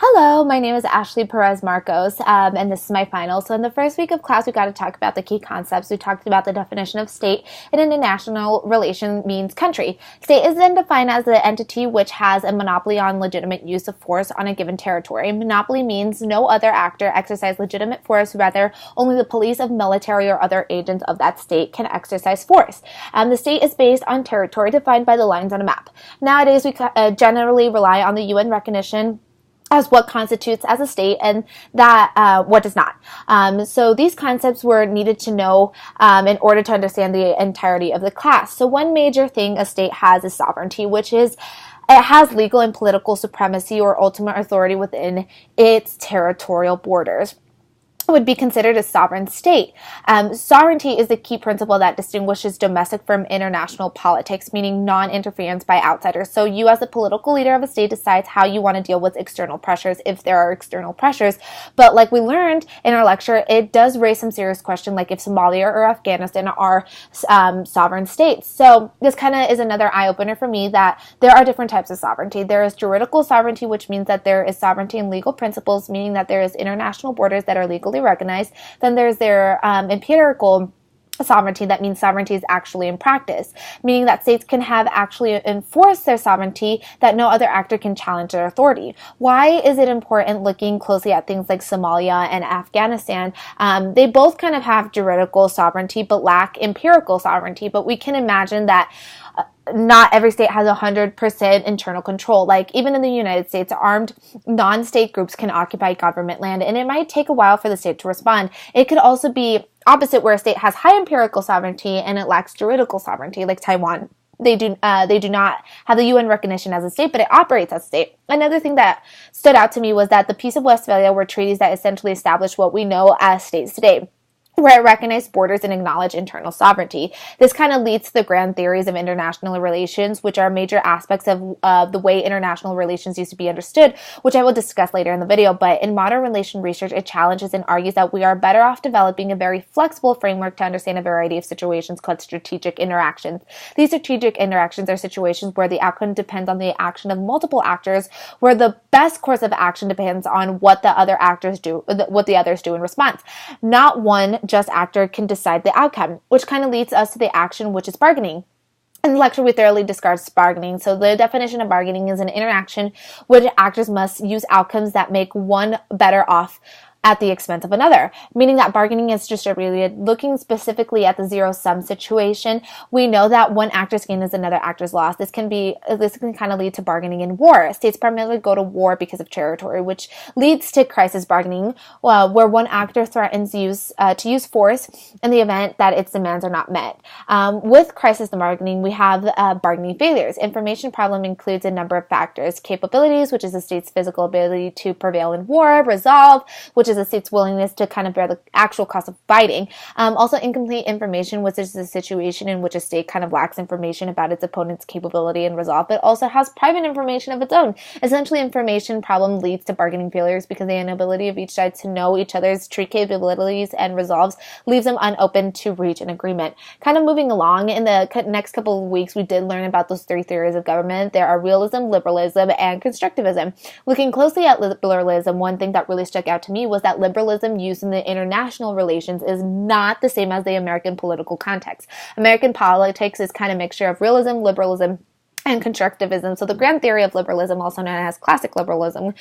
Hello, my name is Ashley Perez Marcos, and this is my final. So in the first week of class, we got to talk about the key concepts. We talked about the definition of state, and international relation means country. State is then defined as the entity which has a monopoly on legitimate use of force on a given territory. Monopoly means no other actor exercise legitimate force, rather only the police of military or other agents of that state can exercise force. The state is based on territory defined by the lines on a map. Nowadays, we generally rely on the UN recognition as what constitutes as a state and that what does not. So these concepts were needed to know in order to understand the entirety of the class. So one major thing a state has is sovereignty, which is it has legal and political supremacy or ultimate authority within its territorial borders. Would be considered a sovereign state. Sovereignty is the key principle that distinguishes domestic from international politics, meaning non-interference by outsiders. So you as the political leader of a state decides how you want to deal with external pressures if there are external pressures. But like we learned in our lecture, it does raise some serious questions like if Somalia or Afghanistan are sovereign states. So this kind of is another eye-opener for me that there are different types of sovereignty. There is juridical sovereignty, which means that there is sovereignty in legal principles, meaning that there is international borders that are legally recognized. Then there's their empirical sovereignty. That means sovereignty is actually in practice, meaning that states can have actually enforced their sovereignty that no other actor can challenge their authority. Why is it important looking closely at things like Somalia and Afghanistan? They both kind of have juridical sovereignty but lack empirical sovereignty, but we can imagine that not every state has 100% internal control. Like even in the United States, armed non-state groups can occupy government land, and it might take a while for the state to respond. It could also be opposite, where a state has high empirical sovereignty and it lacks juridical sovereignty, like Taiwan. They do not have the UN recognition as a state, but it operates as a state. Another thing that stood out to me was that the Peace of Westphalia were treaties that essentially established what we know as states today, where it recognized borders and acknowledged internal sovereignty. This kind of leads to the grand theories of international relations, which are major aspects of the way international relations used to be understood, which I will discuss later in the video. But in modern relation research, it challenges and argues that we are better off developing a very flexible framework to understand a variety of situations called strategic interactions. These strategic interactions are situations where the outcome depends on the action of multiple actors, where the best course of action depends on what the others do in response. Not one just actor can decide the outcome, which kind of leads us to the action, which is bargaining. In the lecture, we thoroughly discussed bargaining. So the definition of bargaining is an interaction which actors must use outcomes that make one better off at the expense of another, meaning that bargaining is distributed. Looking specifically at the zero-sum situation, we know that one actor's gain is another actor's loss. This can kind of lead to bargaining in war. States primarily go to war because of territory, which leads to crisis bargaining, where one actor threatens to use force in the event that its demands are not met. With crisis bargaining, we have bargaining failures. Information problem includes a number of factors: capabilities, which is the state's physical ability to prevail in war; resolve, which is a state's willingness to kind of bear the actual cost of fighting. Also, incomplete information, which is a situation in which a state kind of lacks information about its opponent's capability and resolve, but also has private information of its own. Essentially, information problem leads to bargaining failures because the inability of each side to know each other's true capabilities and resolves leaves them unopened to reach an agreement. Kind of moving along, in the next couple of weeks, we did learn about those three theories of government. There are realism, liberalism, and constructivism. Looking closely at liberalism, one thing that really stuck out to me was that liberalism used in the international relations is not the same as the American political context. American politics is kind of a mixture of realism, liberalism, and constructivism. So the grand theory of liberalism, also known as classic liberalism,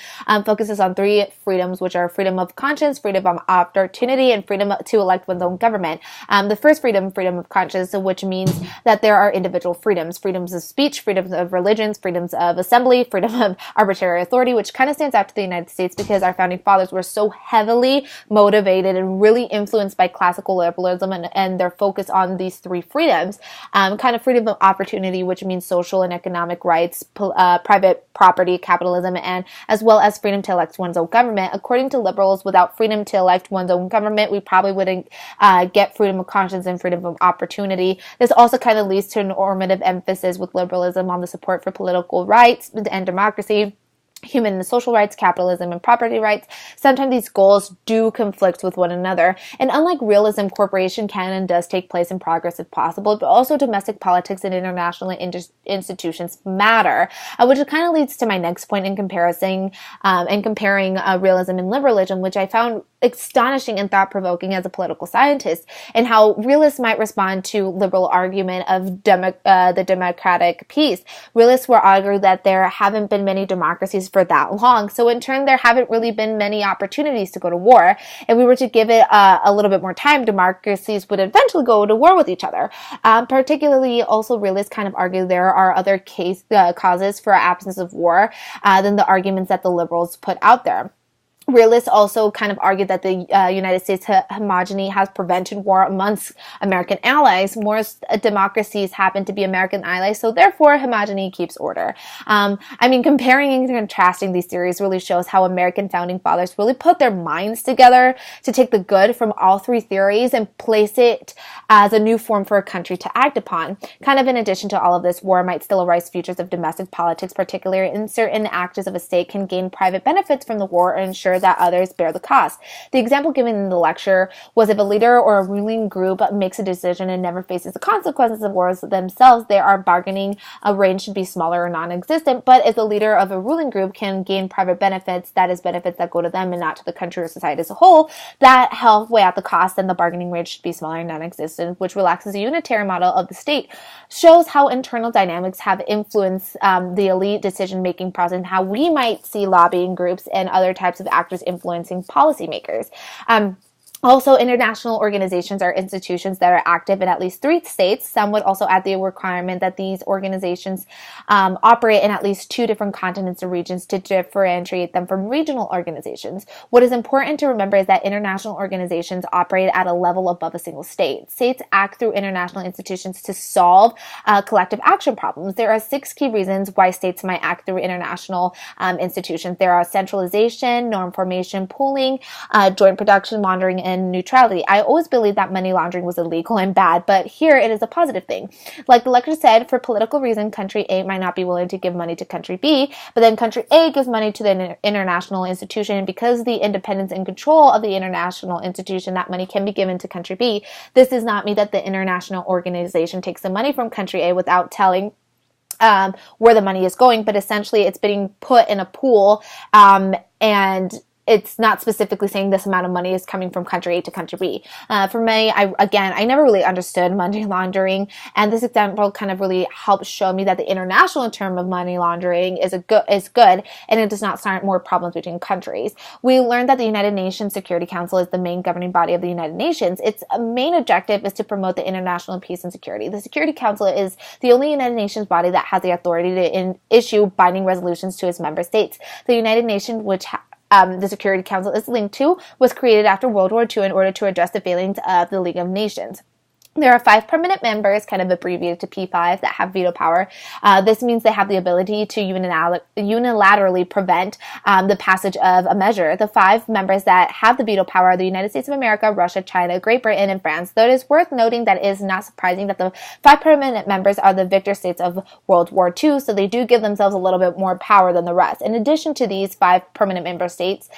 focuses on three freedoms, which are freedom of conscience, freedom of opportunity, and freedom to elect one's own government. The first freedom of conscience, which means that there are individual freedoms of speech, freedoms of religions, freedoms of assembly, freedom of arbitrary authority, which kind of stands out to the United States because our founding fathers were so heavily motivated and really influenced by classical liberalism and their focus on these three freedoms. Kind of freedom of opportunity, which means social and economic rights, private property, capitalism, and as well as freedom to elect one's own government. According to liberals, without freedom to elect one's own government, we probably wouldn't get freedom of conscience and freedom of opportunity. This also kind of leads to a normative emphasis with liberalism on the support for political rights and democracy. human and social rights, capitalism and property rights. Sometimes these goals do conflict with one another. And unlike realism, cooperation can and does take place in progress if possible, but also domestic politics and international institutions matter, which kind of leads to my next point in comparing realism and liberalism, which I found astonishing and thought-provoking as a political scientist, and how realists might respond to liberal argument of the democratic peace. Realists will argue that there haven't been many democracies for that long, so in turn there haven't really been many opportunities to go to war. If we were to give it a little bit more time, democracies would eventually go to war with each other. Particularly, also realists kind of argue there are other causes for absence of war than the arguments that the liberals put out there. Realists also kind of argue that the United States homogeny has prevented war amongst American allies. Most democracies happen to be American allies, so therefore homogeny keeps order. Comparing and contrasting these theories really shows how American founding fathers really put their minds together to take the good from all three theories and place it as a new form for a country to act upon. Kind of in addition to all of this, war might still arise features of domestic politics, particularly in certain actors of a state can gain private benefits from the war or ensure that others bear the cost. The example given in the lecture was if a leader or a ruling group makes a decision and never faces the consequences of wars themselves, their bargaining range should be smaller or non-existent. But if the leader of a ruling group can gain private benefits, that is benefits that go to them and not to the country or society as a whole, that help weigh out the cost, and the bargaining range should be smaller and non-existent, which relaxes the unitary model of the state. Shows how internal dynamics have influenced the elite decision-making process and how we might see lobbying groups and other types of actors influencing policymakers. Also, international organizations are institutions that are active in at least 3 states. Some would also add the requirement that these organizations operate in at least 2 different continents or regions to differentiate them from regional organizations. What is important to remember is that international organizations operate at a level above a single state. States act through international institutions to solve collective action problems. There are 6 key reasons why states might act through international institutions. There are centralization, norm formation, pooling, joint production, laundering, and neutrality. I always believed that money laundering was illegal and bad, but here it is a positive thing. Like the lecture said, for political reason, country A might not be willing to give money to country B, but then country A gives money to the international institution, and because the independence and control of the international institution, that money can be given to country B. This does not mean that the international organization takes the money from country A without telling where the money is going, but essentially it's being put in a pool, and it's not specifically saying this amount of money is coming from country A to country B. For me, I never really understood money laundering, and this example kind of really helps show me that the international term of money laundering is good, and it does not start more problems between countries. We learned that the United Nations Security Council is the main governing body of the United Nations. Its main objective is to promote the international peace and security. The Security Council is the only United Nations body that has the authority to issue binding resolutions to its member states. The United Nations, which the Security Council is linked to, was created after World War II in order to address the failings of the League of Nations. There are 5 permanent members, kind of abbreviated to P5, that have veto power. This means they have the ability to unilaterally prevent the passage of a measure. The 5 members that have the veto power are the United States of America, Russia, China, Great Britain, and France. Though it is worth noting that it is not surprising that the 5 permanent members are the victor states of World War II, so they do give themselves a little bit more power than the rest. In addition to these 5 permanent member states,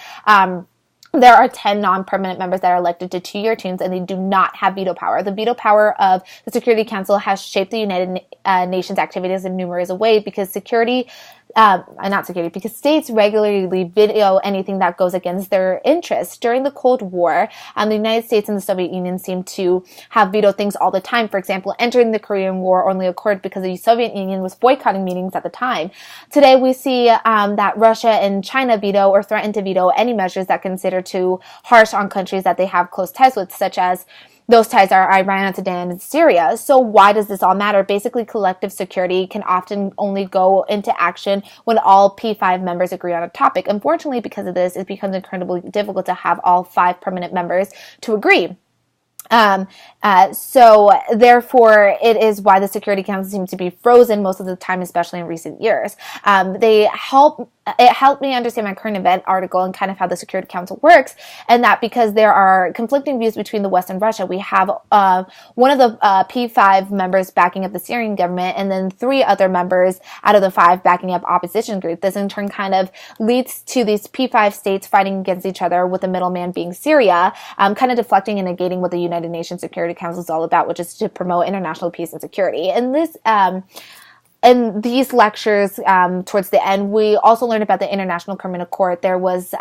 there are 10 non-permanent members that are elected to 2-year terms, and they do not have veto power. The veto power of the Security Council has shaped the United Nations activities in numerous ways because because states regularly veto anything that goes against their interests. During the Cold War, the United States and the Soviet Union seemed to have veto things all the time. For example, entering the Korean War only occurred because the Soviet Union was boycotting meetings at the time. Today, we see that Russia and China veto or threaten to veto any measures that consider too harsh on countries that they have close ties with, such as those ties are Iran, Sudan, and Syria. So why does this all matter? Basically, collective security can often only go into action when all P5 members agree on a topic. Unfortunately, because of this, it becomes incredibly difficult to have all 5 permanent members to agree. So therefore, it is why the Security Council seems to be frozen most of the time, especially in recent years. They help it helped me understand my current event article and kind of how the Security Council works, and that because there are conflicting views between the West and Russia, we have one of the P5 members backing up the Syrian government, and then 3 other members out of the 5 backing up opposition group. This in turn kind of leads to these P5 states fighting against each other, with the middleman being Syria, kind of deflecting and negating what the United Nations Security Council is all about, which is to promote international peace and security. And this in these lectures, towards the end, we also learned about the International Criminal Court. There was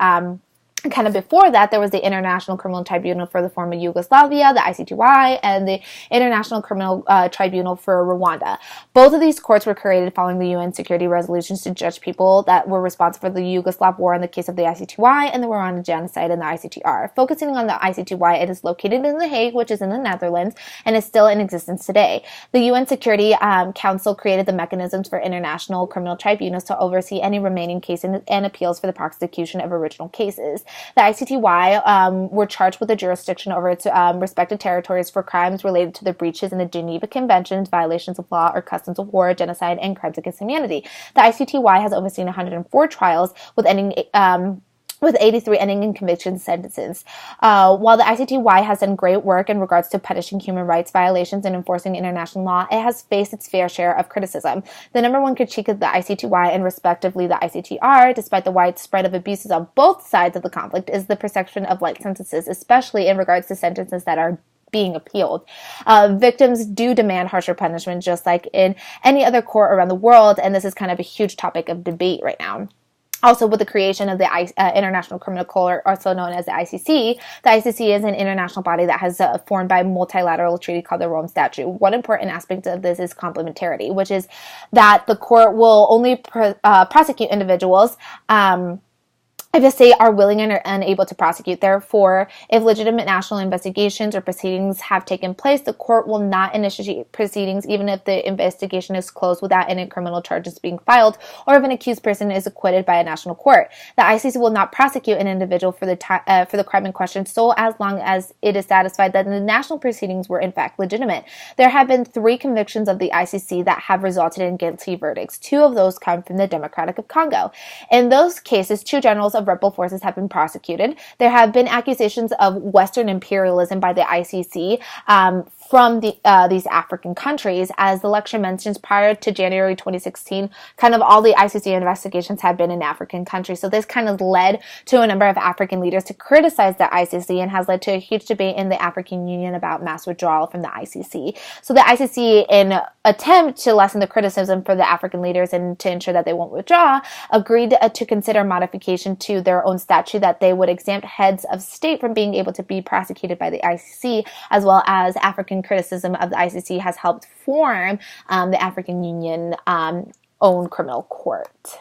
kind of before that, there was the International Criminal Tribunal for the former Yugoslavia, the ICTY, and the International Criminal Tribunal for Rwanda. Both of these courts were created following the UN security resolutions to judge people that were responsible for the Yugoslav war in the case of the ICTY and the Rwanda genocide in the ICTR. Focusing on the ICTY, it is located in The Hague, which is in the Netherlands, and is still in existence today. The UN Security Council created the mechanisms for international criminal tribunals to oversee any remaining cases and appeals for the prosecution of original cases. The ICTY were charged with the jurisdiction over its respective territories for crimes related to the breaches in the Geneva Conventions, violations of law or customs of war, genocide, and crimes against humanity. The ICTY has overseen 104 trials, with 83 ending in conviction sentences. While the ICTY has done great work in regards to punishing human rights violations and enforcing international law, it has faced its fair share of criticism. The number one critique of the ICTY and respectively the ICTR, despite the widespread of abuses on both sides of the conflict, is the perception of light sentences, especially in regards to sentences that are being appealed. Victims do demand harsher punishment, just like in any other court around the world, and this is kind of a huge topic of debate right now. Also, with the creation of the International Criminal Court, also known as the ICC is an international body that has formed by a multilateral treaty called the Rome Statute. One important aspect of this is complementarity, which is that the court will only prosecute individuals if the state are willing and able to prosecute. Therefore, if legitimate national investigations or proceedings have taken place, the court will not initiate proceedings even if the investigation is closed without any criminal charges being filed, or if an accused person is acquitted by a national court. The ICC will not prosecute an individual for the crime in question so as long as it is satisfied that the national proceedings were in fact legitimate. There have been 3 convictions of the ICC that have resulted in guilty verdicts. 2 of those come from the Democratic of Congo. In those cases, 2 generals of rebel forces have been prosecuted. There have been accusations of Western imperialism by the ICC from these African countries. As the lecture mentions, prior to January 2016, kind of all the ICC investigations have been in African countries. So this kind of led to a number of African leaders to criticize the ICC and has led to a huge debate in the African Union about mass withdrawal from the ICC. So the ICC, in attempt to lessen the criticism for the African leaders and to ensure that they won't withdraw, agreed to consider modification to their own statute that they would exempt heads of state from being able to be prosecuted by the ICC, as well as African criticism of the ICC has helped form the African Union own criminal court.